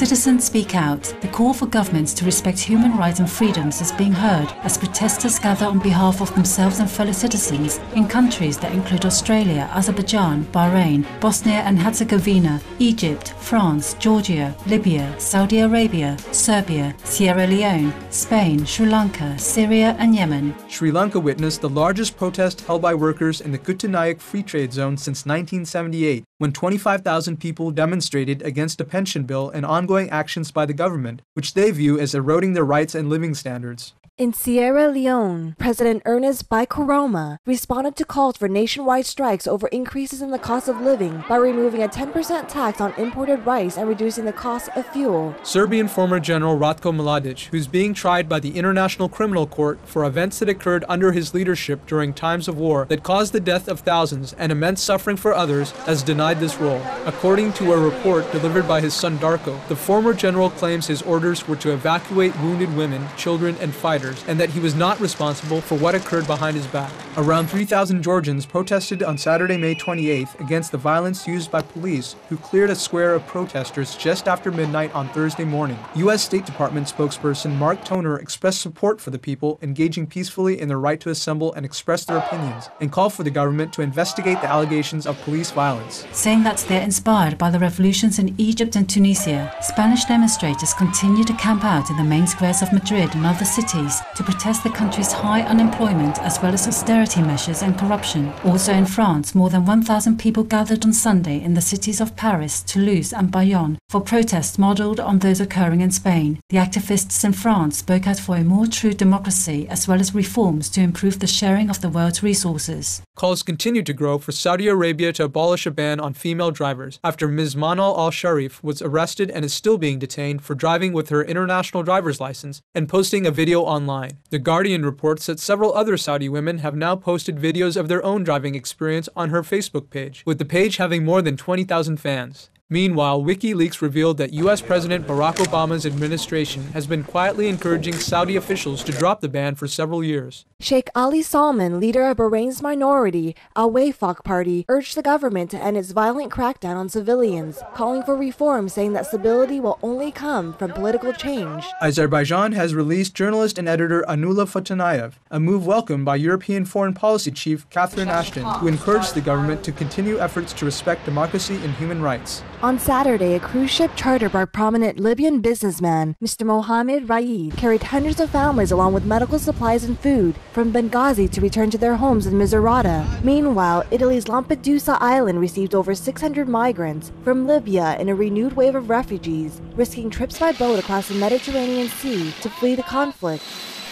Citizens speak out. The call for governments to respect human rights and freedoms is being heard as protesters gather on behalf of themselves and fellow citizens in countries that include Australia, Azerbaijan, Bahrain, Bosnia and Herzegovina, Egypt, France, Georgia, Libya, Saudi Arabia, Serbia, Sierra Leone, Spain, Sri Lanka, Syria and Yemen. Sri Lanka witnessed the largest protest held by workers in the Katunayake Free Trade Zone since 1978, when 25,000 people demonstrated against a pension bill and ongoing actions by the government, which they view as eroding their rights and living standards. In Sierra Leone, President Ernest Bai Koroma responded to calls for nationwide strikes over increases in the cost of living by removing a 10% tax on imported rice and reducing the cost of fuel. Serbian former General Ratko Mladic, who's being tried by the International Criminal Court for events that occurred under his leadership during times of war that caused the death of thousands and immense suffering for others, has denied this role. According to a report delivered by his son Darko, the former general claims his orders were to evacuate wounded women, children, and fighters, and that he was not responsible for what occurred behind his back. Around 3,000 Georgians protested on Saturday, May 28th against the violence used by police, who cleared a square of protesters just after midnight on Thursday morning. U.S. State Department spokesperson Mark Toner expressed support for the people engaging peacefully in their right to assemble and express their opinions, and called for the government to investigate the allegations of police violence. Saying that they're inspired by the revolutions in Egypt and Tunisia, Spanish demonstrators continue to camp out in the main squares of Madrid and other cities to protest the country's high unemployment as well as austerity measures and corruption. Also in France, more than 1,000 people gathered on Sunday in the cities of Paris, Toulouse and Bayonne for protests modelled on those occurring in Spain. The activists in France spoke out for a more true democracy as well as reforms to improve the sharing of the world's resources. Calls continue to grow for Saudi Arabia to abolish a ban on female drivers after Ms. Manal al-Sharif was arrested and is still being detained for driving with her international driver's license and posting a video online. The Guardian reports that several other Saudi women have now posted videos of their own driving experience on her Facebook page, with the page having more than 20,000 fans. Meanwhile, WikiLeaks revealed that U.S. President Barack Obama's administration has been quietly encouraging Saudi officials to drop the ban for several years. Sheikh Ali Salman, leader of Bahrain's minority Al-Wafaq party, urged the government to end its violent crackdown on civilians, calling for reform, saying that stability will only come from political change. Azerbaijan has released journalist and editor Anula Fatanayev, a move welcomed by European Foreign Policy Chief Catherine Ashton, who encouraged the government to continue efforts to respect democracy and human rights. On Saturday, a cruise ship chartered by prominent Libyan businessman Mr. Mohammed Raid carried hundreds of families along with medical supplies and food from Benghazi to return to their homes in Misurata. Meanwhile, Italy's Lampedusa island received over 600 migrants from Libya in a renewed wave of refugees, risking trips by boat across the Mediterranean Sea to flee the conflict.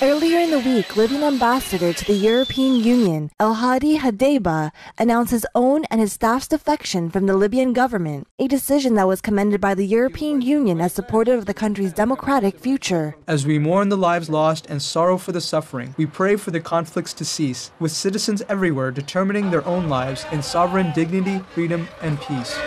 Earlier in the week, Libyan ambassador to the European Union, El Hadi Hadeba, announced his own and his staff's defection from the Libyan government, a decision that was commended by the European Union as supportive of the country's democratic future. As we mourn the lives lost and sorrow for the suffering, we pray for the conflicts to cease, with citizens everywhere determining their own lives in sovereign dignity, freedom, and peace.